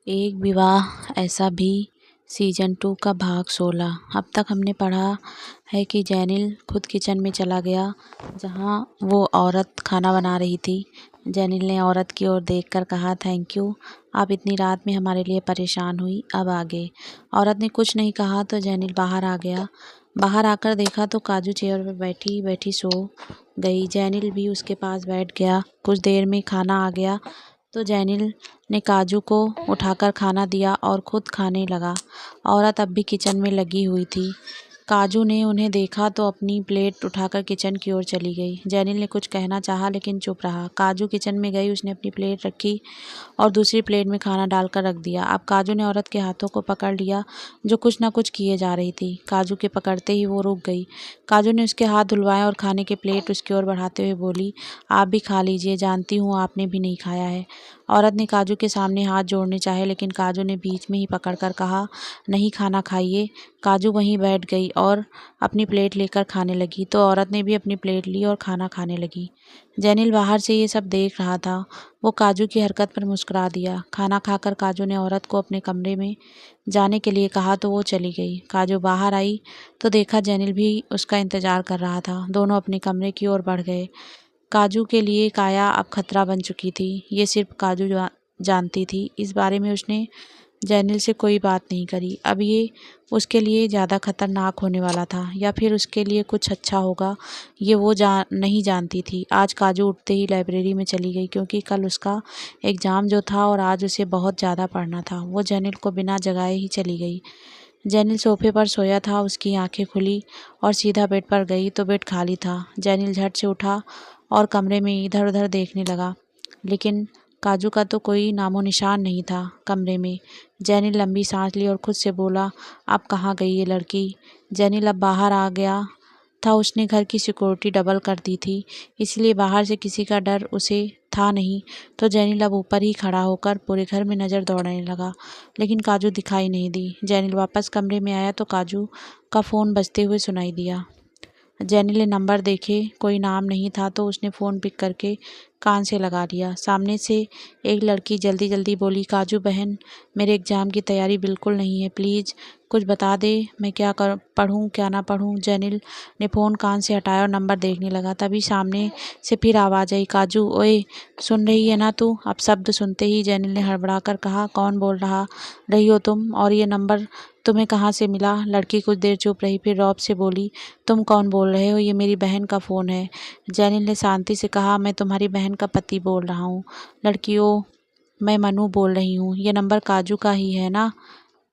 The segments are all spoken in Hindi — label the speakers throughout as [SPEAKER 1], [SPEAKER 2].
[SPEAKER 1] एक विवाह ऐसा भी सीज़न 2 का भाग 16। अब तक हमने पढ़ा है कि जेनिल खुद किचन में चला गया जहां वो औरत खाना बना रही थी। जेनिल ने औरत की ओर देखकर कहा, थैंक यू, आप इतनी रात में हमारे लिए परेशान हुई। अब आगे। औरत ने कुछ नहीं कहा तो जेनिल बाहर आ गया। बाहर आकर देखा तो काजू चेयर पर बैठी बैठी सो गई। जेनिल भी उसके पास बैठ गया। कुछ देर में खाना आ गया तो जेनिल ने काजू को उठाकर खाना दिया और खुद खाने लगा। औरत अब भी किचन में लगी हुई थी। काजू ने उन्हें देखा तो अपनी प्लेट उठाकर किचन की ओर चली गई। जेनिल ने कुछ कहना चाहा लेकिन चुप रहा। काजू किचन में गई, उसने अपनी प्लेट रखी और दूसरी प्लेट में खाना डालकर रख दिया। अब काजू ने औरत के हाथों को पकड़ लिया जो कुछ न कुछ किए जा रही थी। काजू के पकड़ते ही वो रुक गई। काजू ने उसके हाथ धुलवाए और खाने की प्लेट उसकी ओर बढ़ाते हुए बोली, आप भी खा लीजिए, जानती हूँ आपने भी नहीं खाया है। औरत ने काजू के सामने हाथ जोड़ने चाहे लेकिन काजू ने बीच में ही पकड़कर कहा, नहीं, खाना खाइए। काजू वहीं बैठ गई और अपनी प्लेट लेकर खाने लगी तो औरत ने भी अपनी प्लेट ली और खाना खाने लगी। जेनिल बाहर से ये सब देख रहा था। वो काजू की हरकत पर मुस्कुरा दिया। खाना खाकर काजू ने औरत को अपने कमरे में जाने के लिए कहा तो वो चली गई। काजू बाहर आई तो देखा जेनिल भी उसका इंतजार कर रहा था। दोनों अपने कमरे की ओर बढ़ गए। काजू के लिए काया अब खतरा बन चुकी थी। ये सिर्फ काजू जानती थी। इस बारे में उसने जेनिल से कोई बात नहीं करी। अब ये उसके लिए ज़्यादा खतरनाक होने वाला था या फिर उसके लिए कुछ अच्छा होगा, ये वो नहीं जानती थी। आज काजू उठते ही लाइब्रेरी में चली गई क्योंकि कल उसका एग्ज़ाम जो था और आज उसे बहुत ज़्यादा पढ़ना था। वो जेनिल को बिना जगाए ही चली गई। जेनिल सोफे पर सोया था। उसकी आंखें खुली और सीधा बेड पर गई तो बेड खाली था। जेनिल झट से उठा और कमरे में इधर उधर देखने लगा लेकिन काजू का तो कोई नामो निशान नहीं था कमरे में। जेनिल लंबी सांस ली और खुद से बोला, अब कहाँ गई ये लड़की। जेनिल अब बाहर आ गया था। उसने घर की सिक्योरिटी डबल कर दी थी इसलिए बाहर से किसी का डर उसे था नहीं। तो जेनिल अब ऊपर ही खड़ा होकर पूरे घर में नज़र दौड़ाने लगा लेकिन काजू दिखाई नहीं दी। जेनिल वापस कमरे में आया तो काजू का फ़ोन बजते हुए सुनाई दिया। जेनिल ने नंबर देखे, कोई नाम नहीं था तो उसने फ़ोन पिक करके कान से लगा लिया। सामने से एक लड़की जल्दी जल्दी बोली, काजू बहन, मेरे एग्ज़ाम की तैयारी बिल्कुल नहीं है, प्लीज़ कुछ बता दे, मैं क्या पढ़ूं क्या ना पढ़ूं। जेनिल ने फ़ोन कान से हटाया और नंबर देखने लगा। तभी सामने से फिर आवाज़ आई, काजू, ओए, सुन रही है ना तू। अब शब्द सुनते ही जेनिल ने हड़बड़ाकर कहा, कौन बोल रही हो तुम, और ये नंबर तुम्हें कहाँ से मिला। लड़की कुछ देर चुप रही फिर रौब से बोली, तुम कौन बोल रहे हो, ये मेरी बहन का फ़ोन है। जेनिल ने शांति से कहा, मैं तुम्हारी बहन का पति बोल रहा हूँ। लड़कियों, मैं मनु बोल रही हूँ, ये नंबर काजू का ही है ना।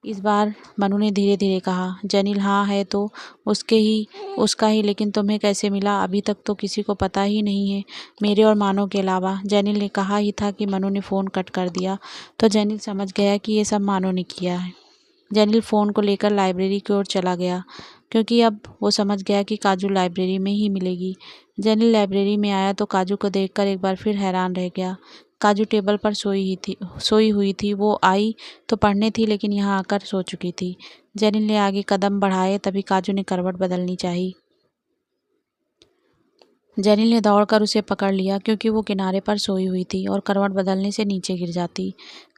[SPEAKER 1] इस बार मनु ने धीरे धीरे कहा। जेनिल, हाँ है तो उसका ही, लेकिन तुम्हें कैसे मिला, अभी तक तो किसी को पता ही नहीं है, मेरे और मानो के अलावा। जेनिल ने कहा ही था कि मनु ने फ़ोन कट कर दिया तो जेनिल समझ गया कि ये सब मानो ने किया है। जेनिल फ़ोन को लेकर लाइब्रेरी की ओर चला गया क्योंकि अब वो समझ गया कि काजू लाइब्रेरी में ही मिलेगी। जेनिल लाइब्रेरी में आया तो काजू को देखकर एक बार फिर हैरान रह गया। काजू टेबल पर सोई हुई थी। वो आई तो पढ़ने थी लेकिन यहाँ आकर सो चुकी थी। जेनिल ने आगे कदम बढ़ाए तभी काजू ने करवट बदलनी चाही। जेनिल ने दौड़कर उसे पकड़ लिया क्योंकि वो किनारे पर सोई हुई थी और करवट बदलने से नीचे गिर जाती।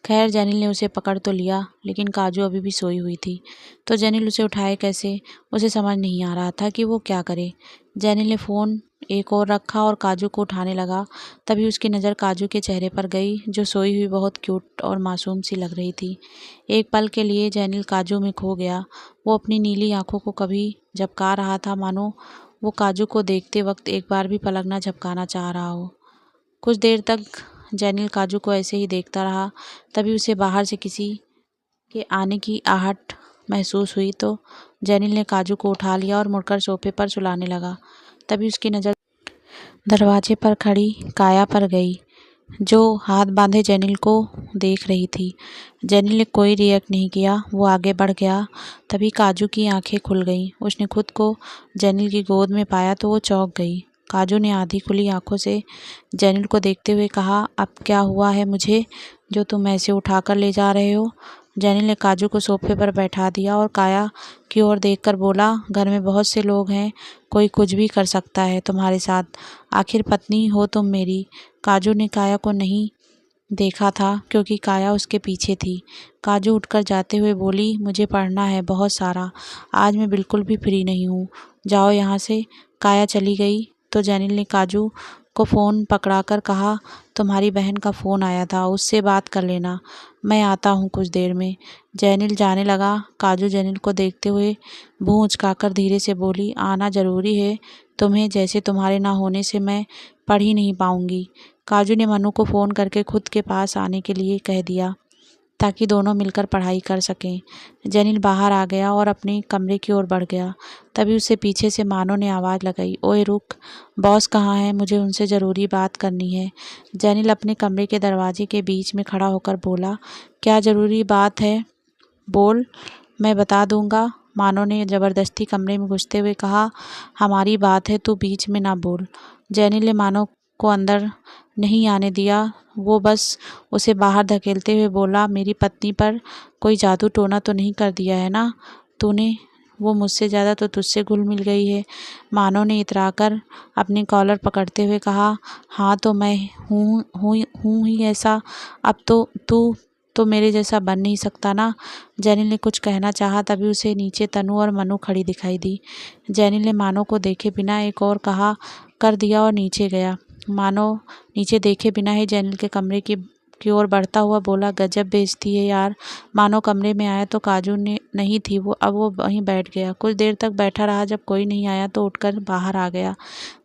[SPEAKER 1] खैर, जेनिल ने उसे पकड़ तो लिया लेकिन काजू अभी भी सोई हुई थी तो जेनिल उसे उठाए कैसे, उसे समझ नहीं आ रहा था कि वो क्या करे। जेनिल ने फ़ोन एक और रखा और काजू को उठाने लगा। तभी उसकी नज़र काजू के चेहरे पर गई जो सोई हुई बहुत क्यूट और मासूम सी लग रही थी। एक पल के लिए जेनिल काजू में खो गया। वो अपनी नीली आंखों को कभी झपका रहा था मानो वो काजू को देखते वक्त एक बार भी पलक न झपकाना चाह रहा हो। कुछ देर तक जेनिल काजू को ऐसे ही देखता रहा। तभी उसे बाहर से किसी के आने की आहट महसूस हुई तो जेनिल ने काजू को उठा लिया और मुड़कर सोफे पर सुलाने लगा। तभी उसकी नज़र दरवाजे पर खड़ी काया पर गई जो हाथ बांधे जेनिल को देख रही थी। जेनिल ने कोई रिएक्ट नहीं किया। वो आगे बढ़ गया। तभी काजू की आंखें खुल गईं। उसने खुद को जेनिल की गोद में पाया तो वो चौंक गई। काजू ने आधी खुली आंखों से जेनिल को देखते हुए कहा, अब क्या हुआ है मुझे जो तुम ऐसे उठाकर ले जा रहे हो। जेनिल ने काजू को सोफे पर बैठा दिया और काया की ओर देखकर बोला, घर में बहुत से लोग हैं, कोई कुछ भी कर सकता है तुम्हारे साथ, आखिर पत्नी हो तुम मेरी। काजू ने काया को नहीं देखा था क्योंकि काया उसके पीछे थी। काजू उठकर जाते हुए बोली, मुझे पढ़ना है बहुत सारा, आज मैं बिल्कुल भी फ्री नहीं हूँ, जाओ यहाँ से। काया चली गई तो जेनिल ने काजू को फ़ोन पकड़ाकर कहा, तुम्हारी बहन का फ़ोन आया था, उससे बात कर लेना, मैं आता हूँ कुछ देर में। जेनिल जाने लगा। काजू जेनिल को देखते हुए मुँह उचकाकर धीरे से बोली, आना ज़रूरी है तुम्हें, जैसे तुम्हारे ना होने से मैं पढ़ ही नहीं पाऊँगी। काजू ने मनु को फ़ोन करके खुद के पास आने के लिए कह दिया ताकि दोनों मिलकर पढ़ाई कर सकें। जेनिल बाहर आ गया और अपने कमरे की ओर बढ़ गया। तभी उसे पीछे से मानो ने आवाज़ लगाई, ओए रुक, बॉस कहाँ है, मुझे उनसे ज़रूरी बात करनी है। जेनिल अपने कमरे के दरवाजे के बीच में खड़ा होकर बोला, क्या ज़रूरी बात है, बोल, मैं बता दूंगा। मानो ने ज़बरदस्ती कमरे में घुसते हुए कहा, हमारी बात है, तू बीच में ना बोल। जेनिल ने मानो को अंदर नहीं आने दिया। वो बस उसे बाहर धकेलते हुए बोला, मेरी पत्नी पर कोई जादू टोना तो नहीं कर दिया है ना तूने? वो मुझसे ज़्यादा तो तुझसे घुल मिल गई है। मानो ने इतराकर अपनी कॉलर पकड़ते हुए कहा, हाँ तो मैं हूँ ही ऐसा, अब तो तू तो मेरे जैसा बन नहीं सकता ना। जेनिल ने कुछ कहना चाहा, तभी उसे नीचे तनु और मनु खड़ी दिखाई दी। जेनिल ने मानो को देखे बिना एक और कहा कर दिया और नीचे गया। मानो नीचे देखे बिना ही जेनिल के कमरे की ओर बढ़ता हुआ बोला, गजब बेइज्जती है यार। मानो कमरे में आया तो काजू ने नहीं थी, वो वहीं बैठ गया। कुछ देर तक बैठा रहा, जब कोई नहीं आया तो उठकर बाहर आ गया।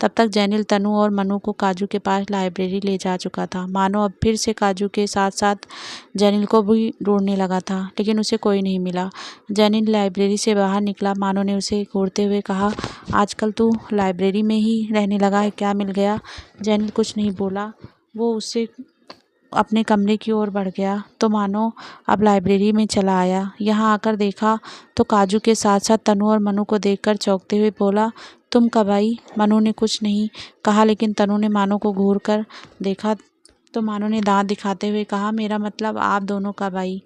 [SPEAKER 1] तब तक जेनिल तनु और मनु को काजू के पास लाइब्रेरी ले जा चुका था। मानो अब फिर से काजू के साथ साथ जेनिल को भी ढूंढने लगा था, लेकिन उसे कोई नहीं मिला। जेनिल लाइब्रेरी से बाहर निकला। मानो ने उसे घूरते हुए कहा, आजकल तू लाइब्रेरी में ही रहने लगा है, क्या मिल गया? जेनिल कुछ नहीं बोला। वो उससे अपने कमरे की ओर बढ़ गया तो मानो अब लाइब्रेरी में चला आया। यहाँ आकर देखा तो काजू के साथ साथ तनु और मनु को देखकर चौंकते हुए बोला, तुम कब आई? मनु ने कुछ नहीं कहा, लेकिन तनु ने मानो को घूर कर देखा तो मानो ने दांत दिखाते हुए कहा, मेरा मतलब आप दोनों कब आई?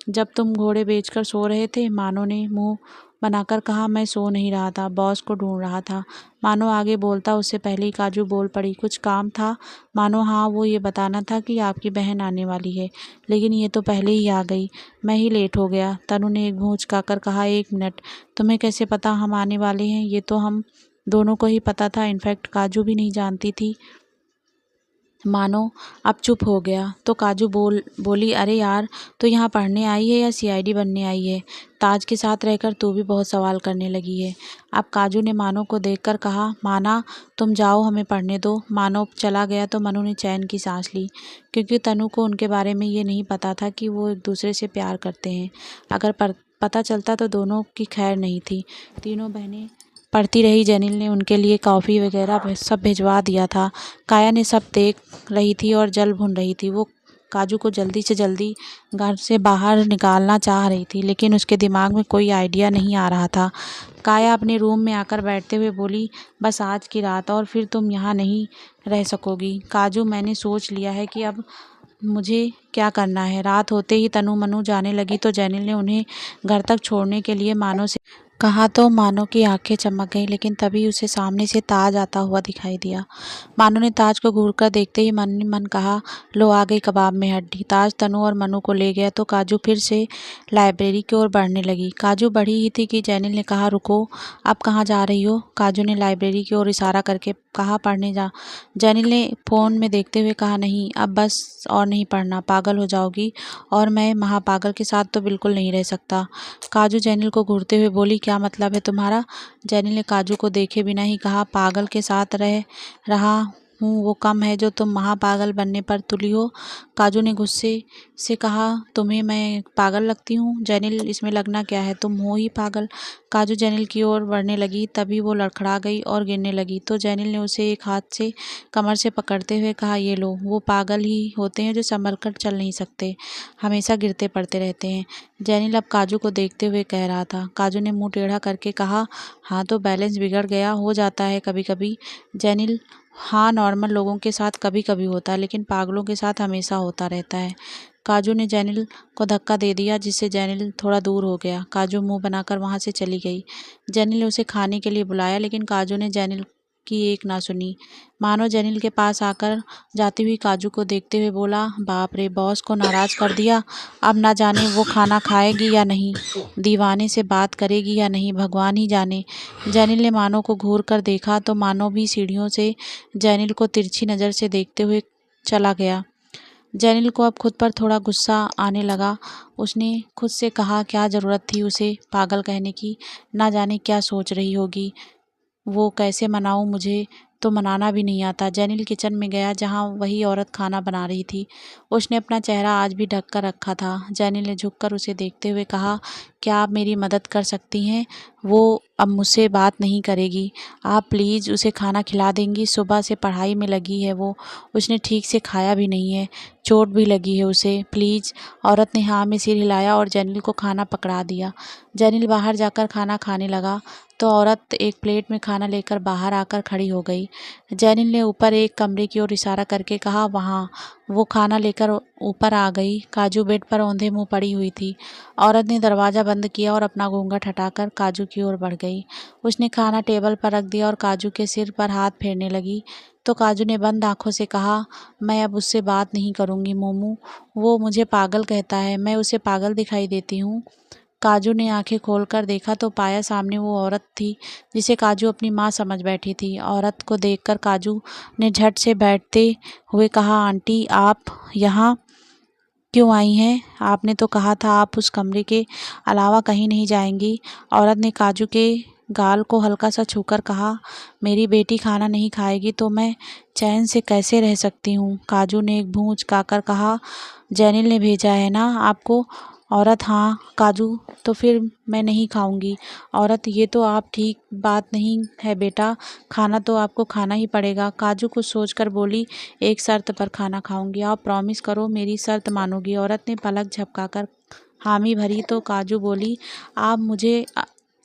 [SPEAKER 1] जब तुम घोड़े बेचकर सो रहे थे। मानो ने मुंह बनाकर कहा, मैं सो नहीं रहा था, बॉस को ढूंढ रहा था। मानो आगे बोलता उससे पहले ही काजू बोल पड़ी, कुछ काम था? मानो, हाँ, वो ये बताना था कि आपकी बहन आने वाली है, लेकिन ये तो पहले ही आ गई, मैं ही लेट हो गया। तनु ने एक मुँह उचकाकर कहा, एक मिनट, तुम्हें कैसे पता हम आने वाले हैं? ये तो हम दोनों को ही पता था, इनफैक्ट काजू भी नहीं जानती थी। मानो अब चुप हो गया तो काजू बोली, अरे यार, तो यहाँ पढ़ने आई है या सीआईडी बनने आई है? ताज के साथ रहकर तू भी बहुत सवाल करने लगी है। अब काजू ने मानो को देखकर कहा, माना, तुम जाओ, हमें पढ़ने दो। मानो चला गया तो मनु ने चैन की सांस ली, क्योंकि तनु को उनके बारे में ये नहीं पता था कि वो एक दूसरे से प्यार करते हैं। अगर पता चलता तो दोनों की खैर नहीं थी। तीनों बहनें पढ़ती रही। जेनिल ने उनके लिए कॉफ़ी वगैरह सब भिजवा दिया था। काया ने सब देख रही थी और जल भुन रही थी। वो काजू को जल्दी से जल्दी घर से बाहर निकालना चाह रही थी, लेकिन उसके दिमाग में कोई आइडिया नहीं आ रहा था। काया अपने रूम में आकर बैठते हुए बोली, बस आज की रात, और फिर तुम यहाँ नहीं रह सकोगी। काजू, मैंने सोच लिया है कि अब मुझे क्या करना है। रात होते ही तनु मनु जाने लगी तो जेनिल ने उन्हें घर तक छोड़ने के लिए मानो से कहा तो मानो की आंखें चमक गईं, लेकिन तभी उसे सामने से ताज आता हुआ दिखाई दिया। मानो ने ताज को घूरकर देखते ही मन ही मन कहा, लो आ गई कबाब में हड्डी। ताज तनु और मनु को ले गया तो काजू फिर से लाइब्रेरी की ओर बढ़ने लगी। काजू बढ़ी ही थी कि जेनिल ने कहा, रुको, अब कहाँ जा रही हो? काजू ने लाइब्रेरी की ओर इशारा करके कहा, पढ़ने जा। जेनिल ने फ़ोन में देखते हुए कहा, नहीं, अब बस और नहीं पढ़ना, पागल हो जाओगी, और मैं महापागल के साथ तो बिल्कुल नहीं रह सकता। काजू जेनिल को घूरते हुए बोली, क्या मतलब है तुम्हारा? जेनिल ने काजू को देखे बिना ही कहा, पागल के साथ रह रहा हूँ वो कम है जो तुम महापागल बनने पर तुली हो। काजू ने गुस्से से कहा, तुम्हें मैं पागल लगती हूँ? जेनिल, इसमें लगना क्या है, तुम हो ही पागल। काजू जेनिल की ओर बढ़ने लगी, तभी वो लड़खड़ा गई और गिरने लगी तो जेनिल ने उसे एक हाथ से कमर से पकड़ते हुए कहा, ये लो, वो पागल ही होते हैं जो संभल कर चल नहीं सकते, हमेशा गिरते पड़ते रहते हैं। जेनिल अब काजू को देखते हुए कह रहा था। काजू ने मुंह टेढ़ा करके कहा, हाँ तो बैलेंस बिगड़ गया, हो जाता है कभी कभी। जेनिल, हाँ, नॉर्मल लोगों के साथ कभी कभी होता है, लेकिन पागलों के साथ हमेशा होता रहता है। काजू ने जेनिल को धक्का दे दिया, जिससे जेनिल थोड़ा दूर हो गया। काजू मुंह बनाकर वहां से चली गई। जेनिल ने उसे खाने के लिए बुलाया, लेकिन काजू ने जेनिल की एक ना सुनी। मानो जैनिल के पास आकर जाती हुई काजू को देखते हुए बोला, बाप रे, बॉस को नाराज कर दिया। अब ना जाने वो खाना खाएगी या नहीं, दीवाने से बात करेगी या नहीं, भगवान ही जाने। जैनिल ने मानो को घूर कर देखा तो मानो भी सीढ़ियों से जैनिल को तिरछी नज़र से देखते हुए चला गया। जैनिल को अब खुद पर थोड़ा गुस्सा आने लगा। उसने खुद से कहा, क्या ज़रूरत थी उसे पागल कहने की, ना जाने क्या सोच रही होगी वो, कैसे मनाऊं, मुझे तो मनाना भी नहीं आता। जैनिल किचन में गया जहां वही औरत खाना बना रही थी। उसने अपना चेहरा आज भी ढक कर रखा था। जैनिल ने झुककर उसे देखते हुए कहा, क्या आप मेरी मदद कर सकती हैं? वो अब मुझसे बात नहीं करेगी, आप प्लीज़ उसे खाना खिला देंगी? सुबह से पढ़ाई में लगी है वो, उसने ठीक से खाया भी नहीं है, चोट भी लगी है उसे, प्लीज़। औरत ने हाँ में सिर हिलाया और जैनिल को खाना पकड़ा दिया। जैनिल बाहर जाकर खाना खाने लगा तो औरत एक प्लेट में खाना लेकर बाहर आकर खड़ी हो गई। जैनिल ने ऊपर एक कमरे की ओर इशारा करके कहा, वहाँ। वो खाना लेकर ऊपर आ गई। काजू बेड पर औंधे मुंह पड़ी हुई थी। औरत ने दरवाज़ा बंद किया और अपना घूंघट हटाकर काजू की ओर बढ़ गई। उसने खाना टेबल पर रख दिया और काजू के सिर पर हाथ फेरने लगी तो काजू ने बंद आंखों से कहा, मैं अब उससे बात नहीं करूँगी मोमू, वो मुझे पागल कहता है, मैं उसे पागल दिखाई देती हूँ। काजू ने आंखें खोलकर देखा तो पाया सामने वो औरत थी जिसे काजू अपनी माँ समझ बैठी थी। औरत को देखकर काजू ने झट से बैठते हुए कहा, आंटी आप यहाँ क्यों आई हैं? आपने तो कहा था आप उस कमरे के अलावा कहीं नहीं जाएंगी। औरत ने काजू के गाल को हल्का सा छूकर कहा, मेरी बेटी खाना नहीं खाएगी तो मैं चैन से कैसे रह सकती हूँ? काजू ने एक भूं उचकाकर कहा, जैनिल ने भेजा है ना आपको? औरत, हाँ। काजू, तो फिर मैं नहीं खाऊंगी। औरत, ये तो आप ठीक बात नहीं है बेटा, खाना तो आपको खाना ही पड़ेगा। काजू कुछ सोचकर बोली, एक शर्त पर खाना खाऊंगी, आप प्रॉमिस करो मेरी शर्त मानोगी? औरत ने पलक झपकाकर हामी भरी तो काजू बोली, आप मुझे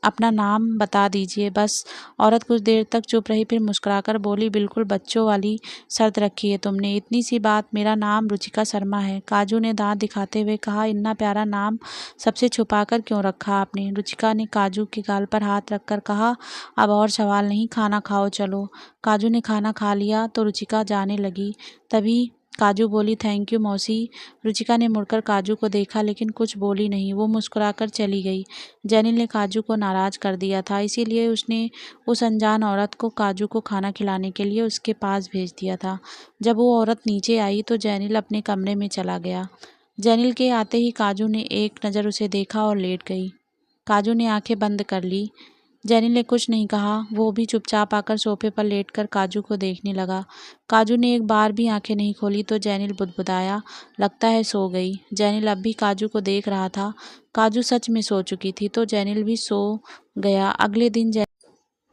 [SPEAKER 1] अपना नाम बता दीजिए बस। औरत कुछ देर तक चुप रही, फिर मुस्कुराकर बोली, बिल्कुल बच्चों वाली शर्त रखी है तुमने, इतनी सी बात, मेरा नाम रुचिका शर्मा है। काजू ने दांत दिखाते हुए कहा, इतना प्यारा नाम सबसे छुपाकर क्यों रखा आपने? रुचिका ने काजू के गाल पर हाथ रखकर कहा, अब और सवाल नहीं, खाना खाओ चलो। काजू ने खाना खा लिया तो रुचिका जाने लगी। तभी काजू बोली, थैंक यू मौसी। रुचिका ने मुड़कर काजू को देखा लेकिन कुछ बोली नहीं, वो मुस्कुराकर चली गई। जैनिल ने काजू को नाराज कर दिया था, इसीलिए उसने उस अनजान औरत को काजू को खाना खिलाने के लिए उसके पास भेज दिया था। जब वो औरत नीचे आई तो जैनिल अपने कमरे में चला गया। जैनिल के आते ही काजू ने एक नज़र उसे देखा और लेट गई। काजू ने आंखें बंद कर ली। जैनिल ने कुछ नहीं कहा, वो भी चुपचाप आकर सोफे पर लेटकर काजू को देखने लगा। काजू ने एक बार भी आंखें नहीं खोली तो जैनिल बुदबुदाया, लगता है सो गई। जैनिल अब भी काजू को देख रहा था। काजू सच में सो चुकी थी तो जैनिल भी सो गया। अगले दिन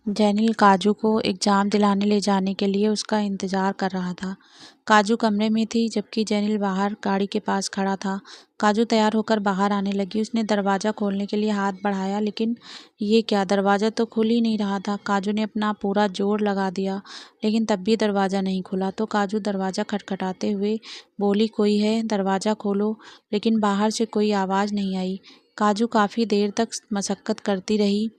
[SPEAKER 1] जैनिल काजू को एग्ज़ाम दिलाने ले जाने के लिए उसका इंतज़ार कर रहा था। काजू कमरे में थी जबकि जैनिल बाहर गाड़ी के पास खड़ा था। काजू तैयार होकर बाहर आने लगी। उसने दरवाज़ा खोलने के लिए हाथ बढ़ाया लेकिन ये क्या, दरवाज़ा तो खुल ही नहीं रहा था। काजू ने अपना पूरा जोर लगा दिया लेकिन तब भी दरवाज़ा नहीं खुला तो काजू दरवाज़ा खटखटाते हुए बोली, कोई है, दरवाज़ा खोलो। लेकिन बाहर से कोई आवाज़ नहीं आई। काजू काफ़ी देर तक मशक्क़त करती रही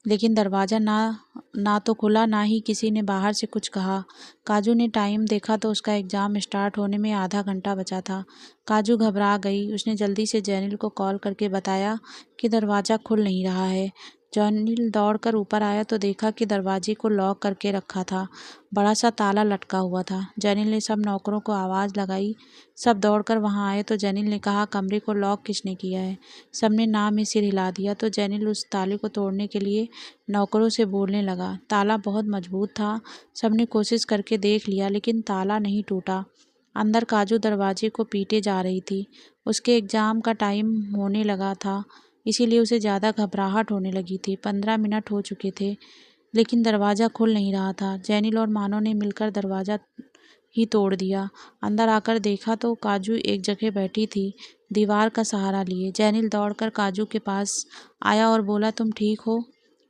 [SPEAKER 1] लेकिन दरवाज़ा ना तो खुला, ना ही किसी ने बाहर से कुछ कहा। काजू ने टाइम देखा तो उसका एग्ज़ाम स्टार्ट होने में आधा घंटा बचा था। काजू घबरा गई। उसने जल्दी से जैनिल को कॉल करके बताया कि दरवाज़ा खुल नहीं रहा है। जैनिल दौड़कर ऊपर आया तो देखा कि दरवाजे को लॉक करके रखा था। बड़ा सा ताला लटका हुआ था। जैनिल ने सब नौकरों को आवाज़ लगाई। सब दौड़कर वहां आए तो जैनिल ने कहा, कमरे को लॉक किसने किया है? सबने ना में सिर हिला दिया तो जैनिल उस ताले को तोड़ने के लिए नौकरों से बोलने लगा। ताला बहुत मजबूत था। सबने कोशिश करके देख लिया लेकिन ताला नहीं टूटा। अंदर काजू दरवाजे को पीटे जा रही थी। उसके एग्ज़ाम का टाइम होने लगा था इसीलिए उसे ज़्यादा घबराहट होने लगी थी। 15 मिनट हो चुके थे लेकिन दरवाज़ा खुल नहीं रहा था। जैनिल और मानो ने मिलकर दरवाज़ा ही तोड़ दिया। अंदर आकर देखा तो काजू एक जगह बैठी थी, दीवार का सहारा लिए। जैनिल दौड़कर काजू के पास आया और बोला, तुम ठीक हो?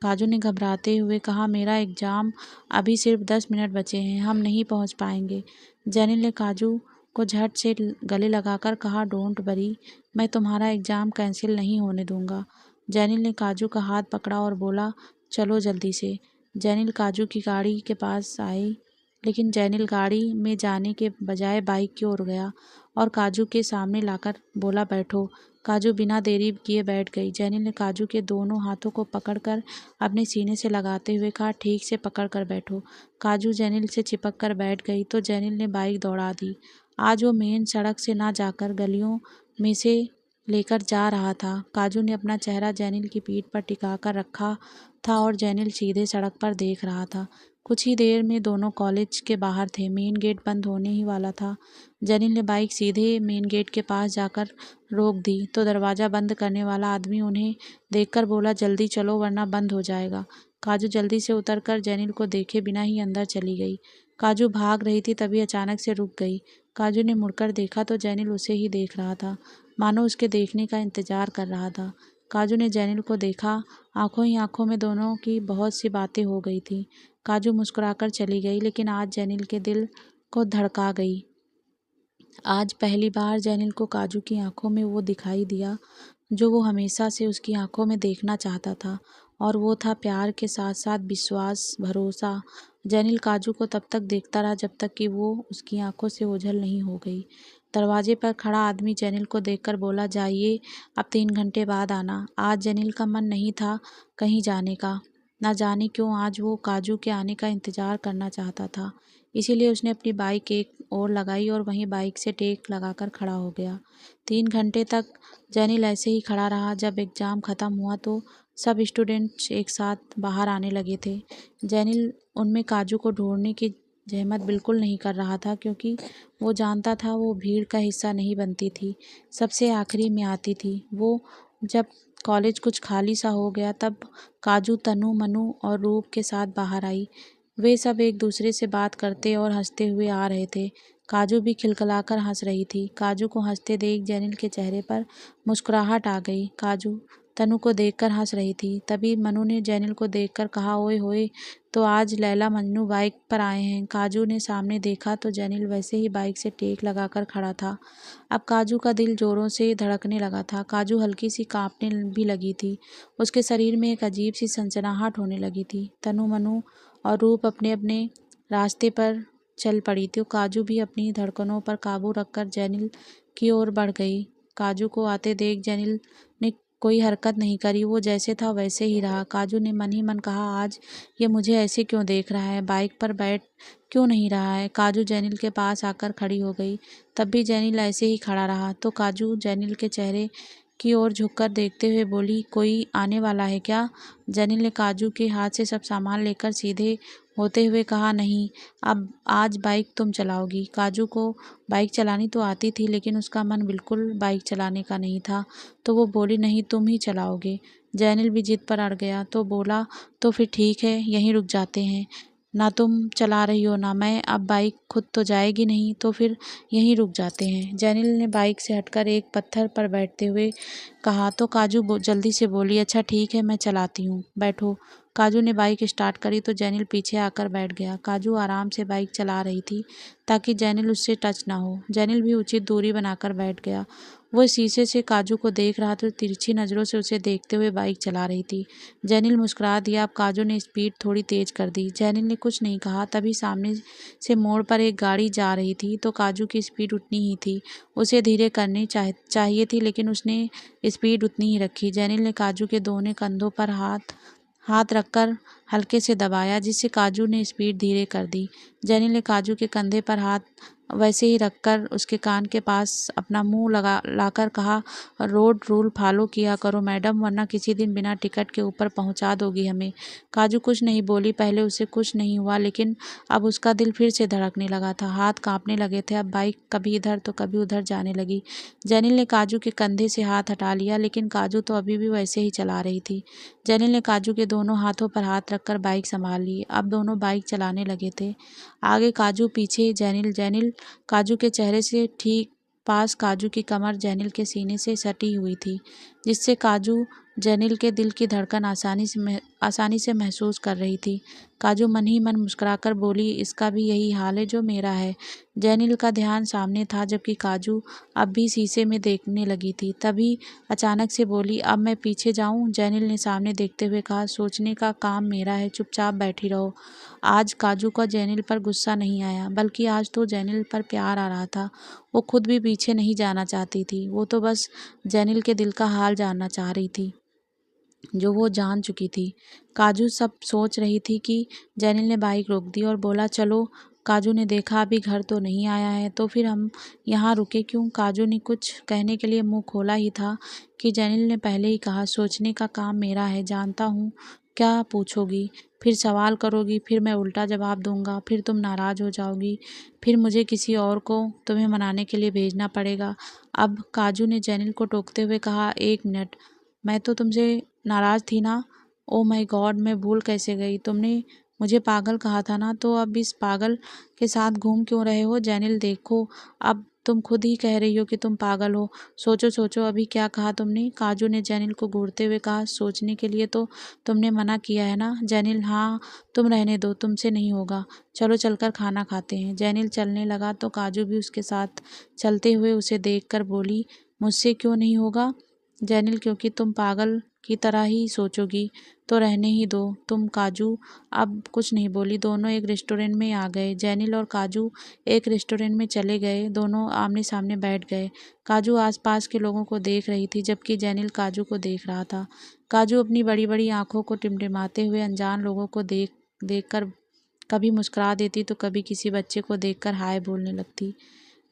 [SPEAKER 1] काजू ने घबराते हुए कहा, मेरा एग्ज़ाम अभी सिर्फ 10 मिनट बचे हैं, हम नहीं पहुंच पाएंगे। जैनिल ने काजू को झट से गले लगाकर कहा, डोंट वरी, मैं तुम्हारा एग्ज़ाम कैंसिल नहीं होने दूंगा। जैनिल ने काजू का हाथ पकड़ा और बोला, चलो जल्दी से। जैनिल काजू की गाड़ी के पास आई, लेकिन जैनिल गाड़ी में जाने के बजाय बाइक की ओर गया और काजू के सामने लाकर बोला, बैठो। काजू बिना देरी किए बैठ गई। जैनिल ने काजू के दोनों हाथों को पकड़कर अपने सीने से लगाते हुए कहा, ठीक से पकड़ कर बैठो। काजू जैनिल से चिपक कर बैठ गई तो जैनिल ने बाइक दौड़ा दी। आज वो मेन सड़क से ना जाकर गलियों में से लेकर जा रहा था। काजू ने अपना चेहरा जैनिल की पीठ पर टिका कर रखा था और जैनिल सीधे सड़क पर देख रहा था। कुछ ही देर में दोनों कॉलेज के बाहर थे। मेन गेट बंद होने ही वाला था। जैनिल ने बाइक सीधे मेन गेट के पास जाकर रोक दी तो दरवाज़ा बंद करने वाला आदमी उन्हें देखकर बोला, जल्दी चलो वरना बंद हो जाएगा। काजू जल्दी से उतरकर जैनिल को देखे बिना ही अंदर चली गई। काजू भाग रही थी, तभी अचानक से रुक गई। काजू ने मुड़कर देखा तो जैनिल उसे ही देख रहा था, मानो उसके देखने का इंतजार कर रहा था। काजू ने जैनिल को देखा। आंखों ही आंखों में दोनों की बहुत सी बातें हो गई थी। काजू मुस्कुराकर चली गई, लेकिन आज जैनिल के दिल को धड़का गई। आज पहली बार जैनिल को काजू की आंखों में वो दिखाई दिया जो वो हमेशा से उसकी आंखों में देखना चाहता था, और वो था प्यार के साथ साथ विश्वास, भरोसा। जैनिल काजू को तब तक देखता रहा जब तक कि वो उसकी आंखों से ओझल नहीं हो गई। दरवाजे पर खड़ा आदमी जैनिल को देखकर बोला, जाइए, अब 3 घंटे बाद आना। आज जैनिल का मन नहीं था कहीं जाने का। ना जाने क्यों आज वो काजू के आने का इंतजार करना चाहता था। इसीलिए उसने अपनी बाइक एक ओर लगाई और वहीं बाइक से टेक लगाकर खड़ा हो गया। 3 घंटे तक जैनिल ऐसे ही खड़ा रहा। जब एग्ज़ाम ख़त्म हुआ तो सब स्टूडेंट्स एक साथ बाहर आने लगे थे। जैनिल उनमें काजू को ढूंढने की जहमत बिल्कुल नहीं कर रहा था, क्योंकि वो जानता था वो भीड़ का हिस्सा नहीं बनती थी, सबसे आखिरी में आती थी। वो जब कॉलेज कुछ खाली सा हो गया तब काजू तनु, मनु और रूप के साथ बाहर आई। वे सब एक दूसरे से बात करते और हंसते हुए आ रहे थे। काजू भी खिलखिलाकर हंस रही थी। काजू को हंसते देख जैनिल के चेहरे पर मुस्कुराहट आ गई। काजू तनु को देखकर हंस रही थी। तभी मनु ने जैनिल को देखकर कहा, ओए होए, तो आज लैला मजनू बाइक पर आए हैं। काजू ने सामने देखा तो जैनिल वैसे ही बाइक से टेक लगाकर खड़ा था। अब काजू का दिल जोरों से धड़कने लगा था। काजू हल्की सी कांपने भी लगी थी। उसके शरीर में एक अजीब सी सनसनाहट होने लगी थी। तनु, मनु और रूप अपने अपने रास्ते पर चल पड़ी थी। काजू भी अपनी धड़कनों पर काबू रखकर जैनिल की ओर बढ़ गई। काजू को आते देख जैनिल ने कोई हरकत नहीं करी। वो जैसे था वैसे ही रहा। काजू ने मन ही मन कहा, आज ये मुझे ऐसे क्यों देख रहा है, बाइक पर बैठ क्यों नहीं रहा है। काजू जैनिल के पास आकर खड़ी हो गई। तब भी जैनिल ऐसे ही खड़ा रहा तो काजू जैनिल के चेहरे की ओर झुककर देखते हुए बोली, कोई आने वाला है क्या। जैनिल ने काजू के हाथ से सब सामान लेकर सीधे होते हुए कहा, नहीं, अब आज बाइक तुम चलाओगी। काजू को बाइक चलानी तो आती थी, लेकिन उसका मन बिल्कुल बाइक चलाने का नहीं था, तो वो बोली, नहीं, तुम ही चलाओगे। जैनिल भी जिद पर अड़ गया तो बोला, तो फिर ठीक है, यहीं रुक जाते हैं। ना तुम चला रही हो ना मैं, अब बाइक खुद तो जाएगी नहीं, तो फिर यहीं रुक जाते हैं। जैनिल ने बाइक से हटकर एक पत्थर पर बैठते हुए कहा तो काजू जल्दी से बोली, अच्छा ठीक है, मैं चलाती हूँ, बैठो। काजू ने बाइक स्टार्ट करी तो जैनिल पीछे आकर बैठ गया। काजू आराम से बाइक चला रही थी ताकि जैनिल उससे टच ना हो। जैनिल भी उचित दूरी बनाकर बैठ गया। वो शीशे से काजू को देख रहा तो तिरछी नज़रों से उसे देखते हुए बाइक चला रही थी। जैनिल मुस्कुरा दिया। अब काजू ने स्पीड थोड़ी तेज कर दी। जैनिल ने कुछ नहीं कहा। तभी सामने से मोड़ पर एक गाड़ी जा रही थी तो काजू की स्पीड उतनी ही थी। उसे धीरे करनी चाहिए थी, लेकिन उसने स्पीड उतनी ही रखी। जैनिल ने काजू के दोनों कंधों पर हाथ रखकर हल्के से दबाया, जिससे काजू ने स्पीड धीरे कर दी। जैनिल ने काजू के कंधे पर हाथ वैसे ही रखकर उसके कान के पास अपना मुंह लाकर कहा, रोड रूल फॉलो किया करो मैडम, वरना किसी दिन बिना टिकट के ऊपर पहुंचा दोगी हमें। काजू कुछ नहीं बोली। पहले उसे कुछ नहीं हुआ, लेकिन अब उसका दिल फिर से धड़कने लगा था। हाथ कांपने लगे थे। अब बाइक कभी इधर तो कभी उधर जाने लगी। जैनिल ने काजू के कंधे से हाथ हटा लिया, लेकिन काजू तो अभी भी वैसे ही चला रही थी। जैनिल ने काजू के दोनों हाथों पर हाथ रखकर बाइक संभाल ली। अब दोनों बाइक चलाने लगे थे। आगे काजू, पीछे जैनिल। जैनिल काजू के चेहरे से ठीक पास काजू की कमर जैनिल के सीने से सटी हुई थी, जिससे काजू जैनिल के दिल की धड़कन आसानी से महसूस कर रही थी। काजू मन ही मन मुस्कुराकर बोली, इसका भी यही हाल है जो मेरा है। जैनिल का ध्यान सामने था, जबकि काजू अब भी शीशे में देखने लगी थी। तभी अचानक से बोली, अब मैं पीछे जाऊं? जैनिल ने सामने देखते हुए कहा, सोचने का काम मेरा है, चुपचाप बैठी रहो। आज काजू का जैनिल पर गुस्सा नहीं आया, बल्कि आज तो जैनिल पर प्यार आ रहा था। वो खुद भी पीछे नहीं जाना चाहती थी, वो तो बस जैनिल के दिल का हाल जानना चाह रही थी, जो वो जान चुकी थी। काजू सब सोच रही थी कि जैनिल ने बाइक रोक दी और बोला, चलो। काजू ने देखा अभी घर तो नहीं आया है, तो फिर हम यहाँ रुके क्यों? काजू ने कुछ कहने के लिए मुंह खोला ही था कि जैनिल ने पहले ही कहा, सोचने का काम मेरा है, जानता हूँ क्या पूछोगी, फिर सवाल करोगी, फिर मैं उल्टा जवाब दूंगा, फिर तुम नाराज हो जाओगी, फिर मुझे किसी और को तुम्हें मनाने के लिए भेजना पड़ेगा। अब काजू ने जैनिल को टोकते हुए कहा, एक मिनट, मैं तो तुमसे नाराज थी ना? ओ माय गॉड, मैं भूल कैसे गई? तुमने मुझे पागल कहा था ना, तो अब इस पागल के साथ घूम क्यों रहे हो? जैनिल देखो, अब तुम खुद ही कह रही हो कि तुम पागल हो। सोचो सोचो, अभी क्या कहा तुमने? काजू ने जैनिल को घूरते हुए कहा, सोचने के लिए तो तुमने मना किया है ना? जैनिल, हाँ, तुम रहने दो, तुमसे नहीं होगा, चलो चलकर खाना खाते हैं। जैनिल चलने लगा तो काजू भी उसके साथ चलते हुए उसे देखकर बोली, मुझसे क्यों नहीं होगा? जैनिल, क्योंकि तुम पागल की तरह ही सोचोगी, तो रहने ही दो तुम। काजू अब कुछ नहीं बोली। दोनों एक रेस्टोरेंट में आ गए। जैनिल और काजू एक रेस्टोरेंट में चले गए। दोनों आमने सामने बैठ गए। काजू आसपास के लोगों को देख रही थी, जबकि जैनिल काजू को देख रहा था। काजू अपनी बड़ी बड़ी आंखों को टिमटिमाते हुए अनजान लोगों को देखकर कभी मुस्कुरा देती, तो कभी किसी बच्चे को देखकर हाय बोलने लगती।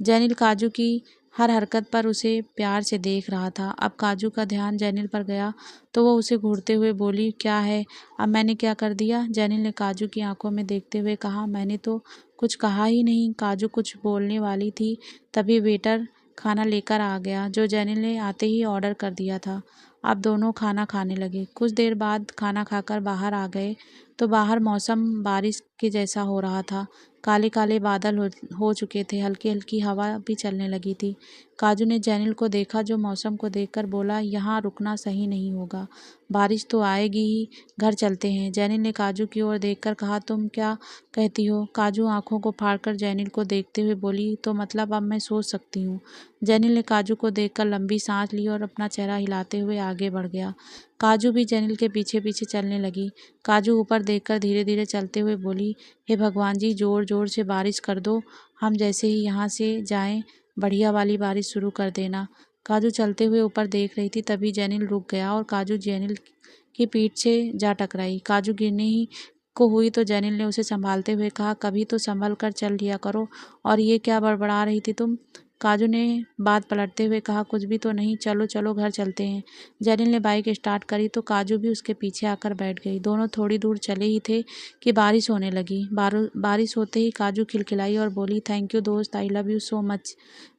[SPEAKER 1] जैनिल काजू की हर हरकत पर उसे प्यार से देख रहा था। अब काजू का ध्यान जैनिल पर गया तो वो उसे घूरते हुए बोली, क्या है? अब मैंने क्या कर दिया? जैनिल ने काजू की आंखों में देखते हुए कहा, मैंने तो कुछ कहा ही नहीं। काजू कुछ बोलने वाली थी, तभी वेटर खाना लेकर आ गया, जो जैनिल ने आते ही ऑर्डर कर दिया था। अब दोनों खाना खाने लगे। कुछ देर बाद खाना खाकर बाहर आ गए तो बाहर मौसम बारिश के जैसा हो रहा था। काले काले बादल हो चुके थे, हल्की हल्की हवा भी चलने लगी थी। काजू ने जैनिल को देखा, जो मौसम को देखकर बोला, यहाँ रुकना सही नहीं होगा, बारिश तो आएगी ही, घर चलते हैं। जैनिल ने काजू की ओर देखकर कहा, तुम क्या कहती हो? काजू आंखों को फाड़कर जैनिल को देखते हुए बोली, तो मतलब अब मैं सोच सकती हूँ। जैनिल ने काजू को देखकर लंबी सांस ली और अपना चेहरा हिलाते हुए आगे बढ़ गया। काजू भी जैनिल के पीछे पीछे चलने लगी। काजू ऊपर देखकर धीरे धीरे चलते हुए बोली, हे भगवान जी, जोर जोर से बारिश कर दो, हम जैसे ही यहाँ से जाएं बढ़िया वाली बारिश शुरू कर देना। काजू चलते हुए ऊपर देख रही थी, तभी जैनिल रुक गया और काजू जैनिल की पीठ से जा टकराई। काजू गिरने ही को हुई तो जैनिल ने उसे संभालते हुए कहा, कभी तो संभल कर चल लिया करो, और ये क्या बड़बड़ा रही थी तुम? काजू ने बात पलटते हुए कहा, कुछ भी तो नहीं, चलो चलो घर चलते हैं। जैनिल ने बाइक स्टार्ट करी तो काजू भी उसके पीछे आकर बैठ गई। दोनों थोड़ी दूर चले ही थे कि बारिश होने लगी। बारिश होते ही काजू खिलखिलाई और बोली, थैंक यू दोस्त, I love you so much.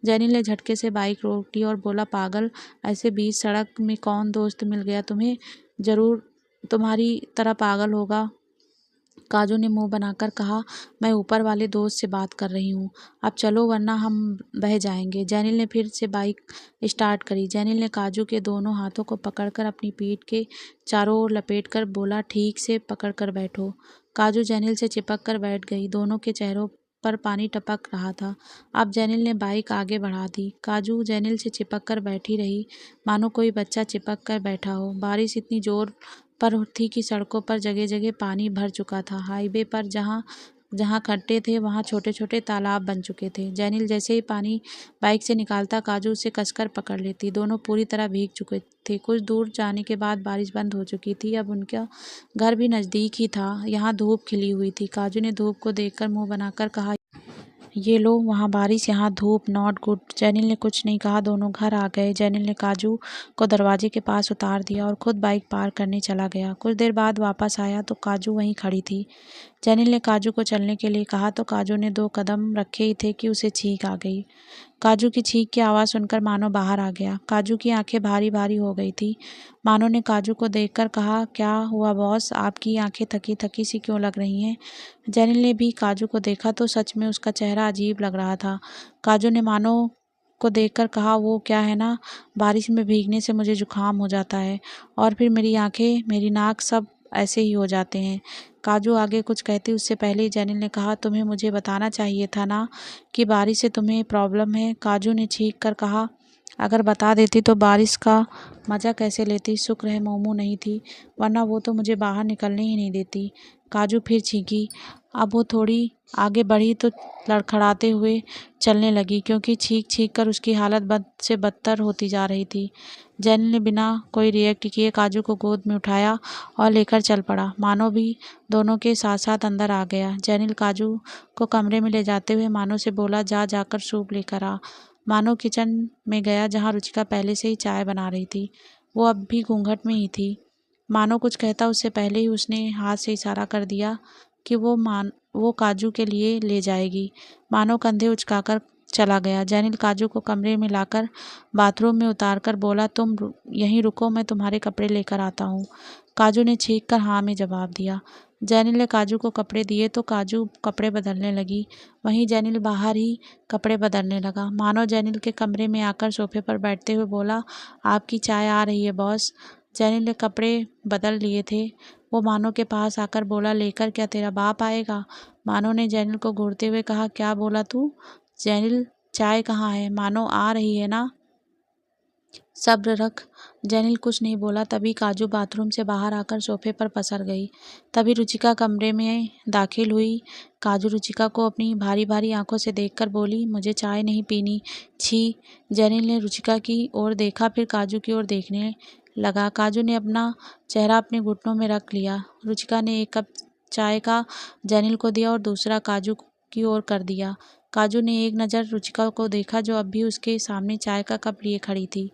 [SPEAKER 1] Jainil ने झटके से बाइक रोक ली और बोला, पागल, ऐसे बीच सड़क में कौन दोस्त मिल गया तुम्हें? जरूर तुम्हारी तरह पागल होगा। काजू ने मुंह बनाकर कहा, मैं ऊपर वाले दोस्त से बात कर रही हूँ, अब चलो वरना हम बह जाएंगे। जैनिल ने फिर से बाइक स्टार्ट करी। जैनिल ने काजू के दोनों हाथों को पकड़कर अपनी पीठ के चारों ओर लपेटकर बोला, ठीक से पकड़ कर बैठो। काजू जैनिल से चिपक कर बैठ गई। दोनों के चेहरों पर पानी टपक रहा था। अब जैनिल ने बाइक आगे बढ़ा दी। काजू जैनिल से चिपक कर बैठी रही, मानो कोई बच्चा चिपक कर बैठा हो। बारिश इतनी जोर पर थी कि सड़कों पर जगह जगह पानी भर चुका था। हाईवे पर जहाँ जहाँ खड्डे थे वहाँ छोटे छोटे तालाब बन चुके थे। जैनिल जैसे ही पानी बाइक से निकालता, काजू उसे कसकर पकड़ लेती। दोनों पूरी तरह भीग चुके थे। कुछ दूर जाने के बाद बारिश बंद हो चुकी थी। अब उनका घर भी नज़दीक ही था। यहाँ धूप खिली हुई थी। काजू ने धूप को देखकर मुंह बनाकर कहा, ये लो, वहाँ बारिश, यहाँ धूप, नॉट गुड। जैनिल ने कुछ नहीं कहा। दोनों घर आ गए। जैनिल ने काजू को दरवाजे के पास उतार दिया और खुद बाइक पार करने चला गया। कुछ देर बाद वापस आया तो काजू वहीं खड़ी थी। जैनिल ने काजू को चलने के लिए कहा तो काजू ने 2 कदम रखे ही थे कि उसे छींक आ गई। काजू की छींक की आवाज़ सुनकर मानो बाहर आ गया। काजू की आंखें भारी भारी हो गई थी। मानो ने काजू को देखकर कहा, क्या हुआ बॉस, आपकी आंखें थकी थकी सी क्यों लग रही हैं? जैनिल ने भी काजू को देखा तो सच में उसका चेहरा अजीब लग रहा था। काजू ने मानो को देखकर कहा, वो क्या है ना, बारिश में भीगने से मुझे जुकाम हो जाता है और फिर मेरी आंखें, मेरी नाक सब ऐसे ही हो जाते हैं। काजू आगे कुछ कहती उससे पहले ही जेनिल ने कहा, तुम्हें मुझे बताना चाहिए था ना कि बारिश से तुम्हें प्रॉब्लम है। काजू ने चीख कर कहा, अगर बता देती तो बारिश का मज़ा कैसे लेती। शुक्र है मोमू नहीं थी, वरना वो तो मुझे बाहर निकलने ही नहीं देती। काजू फिर चीखी। अब वो थोड़ी आगे बढ़ी तो लड़खड़ाते हुए चलने लगी, क्योंकि चीख चीख कर उसकी हालत बद से बदतर होती जा रही थी। जेनिल ने बिना कोई रिएक्ट किए काजू को गोद में उठाया और लेकर चल पड़ा, मानो भी दोनों के साथ साथ अंदर आ गया। जेनिल काजू को कमरे में ले जाते हुए मानो से बोला, जा जाकर सूप लेकर आ। मानो किचन में गया, जहाँ रुचिका पहले से ही चाय बना रही थी। वो अब भी घूंघट में ही थी। मानो कुछ कहता उससे पहले ही उसने हाथ से इशारा कर दिया कि वो काजू के लिए ले जाएगी। मानो कंधे उचकाकर चला गया। जेनिल काजू को कमरे में लाकर बाथरूम में उतारकर बोला, तुम यहीं रुको, मैं तुम्हारे कपड़े लेकर आता हूँ। काजू ने चीख कर हाँ में जवाब दिया। जेनिल ने काजू को कपड़े दिए तो काजू कपड़े बदलने लगी। वहीं जेनिल बाहर ही कपड़े बदलने लगा। मानो जेनिल के कमरे में आकर सोफे पर बैठते हुए बोला, आपकी चाय आ रही है बॉस। जेनिल ने कपड़े बदल लिए थे। वो मानो के पास आकर बोला, लेकर क्या तेरा बाप आएगा। मानो ने जेनिल को घूरते हुए कहा, क्या बोला तू। जेनिल, चाय कहाँ है। मानो, आ रही है ना, सब्र रख। जेनिल कुछ नहीं बोला। तभी काजू बाथरूम से बाहर आकर सोफे पर पसर गई। तभी रुचिका कमरे में दाखिल हुई। काजू रुचिका को अपनी भारी भारी आंखों से देखकर बोली, मुझे चाय नहीं पीनी, छी। जेनिल ने रुचिका की ओर देखा, फिर काजू की ओर देखने लगा। काजू ने अपना चेहरा अपने घुटनों में रख लिया। रुचिका ने एक कप चाय का जेनिल को दिया और दूसरा काजू की ओर कर दिया। काजू ने एक नज़र रुचिका को देखा, जो अब भी उसके सामने चाय का कप लिए खड़ी थी।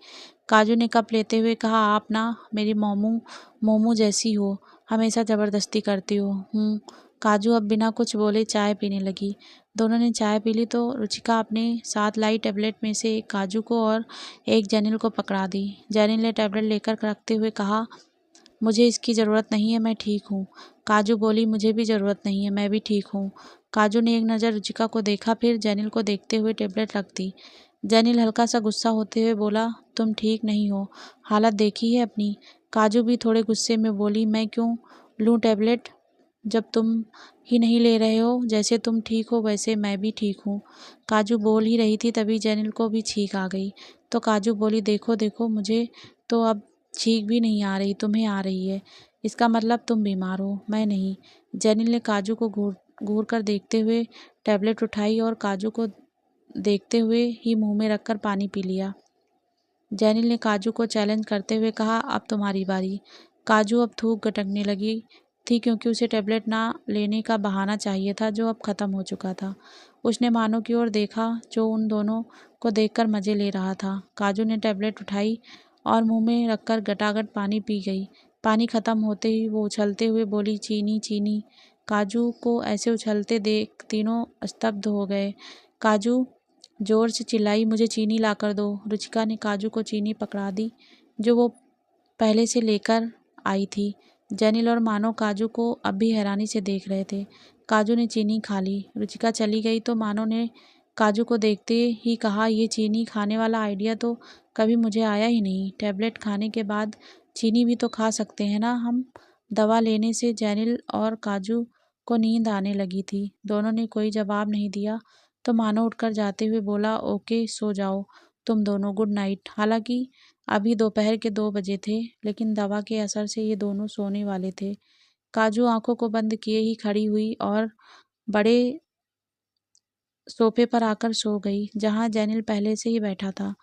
[SPEAKER 1] काजू ने कप लेते हुए कहा, आप ना मेरी मोमू जैसी हो, हमेशा ज़बरदस्ती करती हो। काजू अब बिना कुछ बोले चाय पीने लगी। दोनों ने चाय पी ली तो रुचिका अपने साथ लाई टैबलेट में से एक काजू को और एक जेनिल को पकड़ा दी। जेनिल ने टैबलेट लेकर रखते हुए कहा, मुझे इसकी ज़रूरत नहीं है, मैं ठीक हूँ। काजू बोली, मुझे भी ज़रूरत नहीं है, मैं भी ठीक हूँ। काजू ने एक नज़र रुचिका को देखा, फिर जेनिल को देखते हुए टैबलेट रख दी। जेनिल हल्का सा गुस्सा होते हुए बोला, तुम ठीक नहीं हो, हालत देखी है अपनी। काजू भी थोड़े गुस्से में बोली, मैं क्यों लूँ टैबलेट, जब तुम ही नहीं ले रहे हो। जैसे तुम ठीक हो वैसे मैं भी ठीक हूँ। काजू बोल ही रही थी, तभी जेनिल को भी छींक आ गई। तो काजू बोली, देखो देखो, मुझे तो अब छींक भी नहीं आ रही, तुम्हें आ रही है। इसका मतलब तुम बीमार हो, मैं नहीं। जेनिल ने काजू को घूर घूर कर देखते हुए टैबलेट उठाई और काजू को देखते हुए ही मुंह में रखकर पानी पी लिया। जेनिल ने काजू को चैलेंज करते हुए कहा, अब तुम्हारी बारी। काजू अब थूक गटकने लगी थी, क्योंकि उसे टैबलेट ना लेने का बहाना चाहिए था, जो अब ख़त्म हो चुका था। उसने मानो की ओर देखा, जो उन दोनों को देखकर मज़े ले रहा था। काजू ने टैबलेट उठाई और मुंह में रखकर गटागट पानी पी गई। पानी ख़त्म होते ही वो उछलते हुए बोली, चीनी चीनी। काजू को ऐसे उछलते देख तीनों स्तब्ध हो गए। काजू जोर से चिल्लाई, मुझे चीनी लाकर दो। रुचिका ने काजू को चीनी पकड़ा दी, जो वो पहले से लेकर आई थी। जेनिल और मानो काजू को अब भी हैरानी से देख रहे थे। काजू ने चीनी खा ली। रुचिका चली गई तो मानो ने काजू को देखते ही कहा, ये चीनी खाने वाला आइडिया तो कभी मुझे आया ही नहीं। टैबलेट खाने के बाद चीनी भी तो खा सकते हैं ना हम। दवा लेने से जेनिल और काजू को नींद आने लगी थी। दोनों ने कोई जवाब नहीं दिया तो मानो उठकर जाते हुए बोला, ओके, सो जाओ तुम दोनों, गुड नाइट। हालांकि अभी दोपहर के 2 बजे थे, लेकिन दवा के असर से ये दोनों सोने वाले थे। काजू आंखों को बंद किए ही खड़ी हुई और बड़े सोफे पर आकर सो गई, जहां जेनिल पहले से ही बैठा था।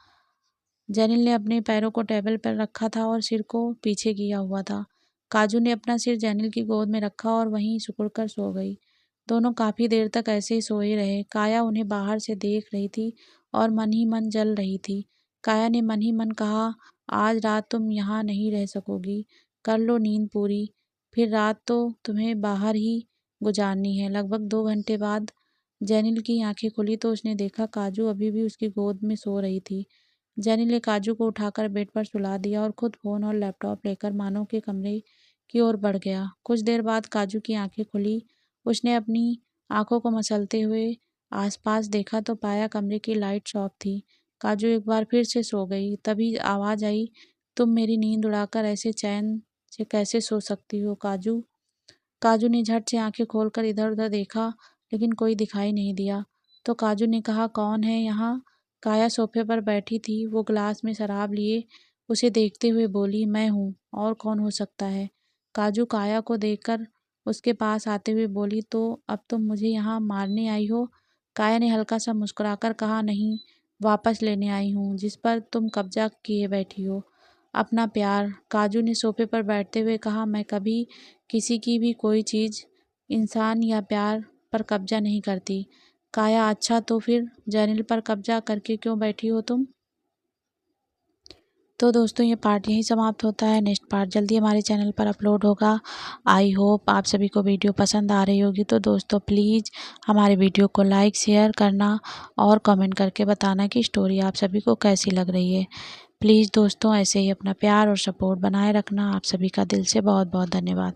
[SPEAKER 1] जेनिल ने अपने पैरों को टेबल पर रखा था और सिर को पीछे किया हुआ था। काजू ने अपना सिर जेनिल की गोद में रखा और वहीं सिकुड़कर सो गई। दोनों काफी देर तक ऐसे ही सोए रहे। काया उन्हें बाहर से देख रही थी और मन ही मन जल रही थी। काया ने मन ही मन कहा, आज रात तुम यहाँ नहीं रह सकोगी, कर लो नींद पूरी, फिर रात तो तुम्हें बाहर ही गुजारनी है। लगभग 2 घंटे बाद जेनिल की आंखें खुली तो उसने देखा काजू अभी भी उसकी गोद में सो रही थी। जेनिल ने काजू को उठाकर बेड पर सुला दिया और खुद फोन और लैपटॉप लेकर मानो के कमरे की ओर बढ़ गया। कुछ देर बाद काजू की आंखें खुली। उसने अपनी आंखों को मसलते हुए आसपास देखा तो पाया कमरे की लाइट ऑफ थी। काजू एक बार फिर से सो गई। तभी आवाज़ आई, तुम मेरी नींद उड़ाकर ऐसे चैन से कैसे सो सकती हो काजू? काजू ने झट से आंखें खोलकर इधर-उधर देखा, लेकिन कोई दिखाई नहीं दिया। तो काजू ने कहा, कौन है यहाँ? काया सोफे पर बैठी थी, वो गिलास में शराब लिए उसे देखते हुए बोली, मैं हूँ, और कौन हो सकता है? काजू काया को देखकर उसके पास आते हुए बोली, तो अब तुम मुझे यहाँ मारने आई हो? काया ने हल्का सा मुस्कुराकर कहा, नहीं, वापस लेने आई हूँ, जिस पर तुम कब्जा किए बैठी हो, अपना प्यार। काजू ने सोफे पर बैठते हुए कहा, मैं कभी किसी की भी कोई चीज़, इंसान या प्यार पर कब्जा नहीं करती। काया, अच्छा तो फिर जैनिल पर कब्जा करके क्यों बैठी हो तुम? तो दोस्तों ये पार्ट यहीं समाप्त होता है। नेक्स्ट पार्ट जल्दी हमारे चैनल पर अपलोड होगा। आई होप आप सभी को वीडियो पसंद आ रही होगी। तो दोस्तों प्लीज़ हमारे वीडियो को लाइक शेयर करना और कमेंट करके बताना कि स्टोरी आप सभी को कैसी लग रही है। प्लीज़ दोस्तों ऐसे ही अपना प्यार और सपोर्ट बनाए रखना। आप सभी का दिल से बहुत बहुत धन्यवाद।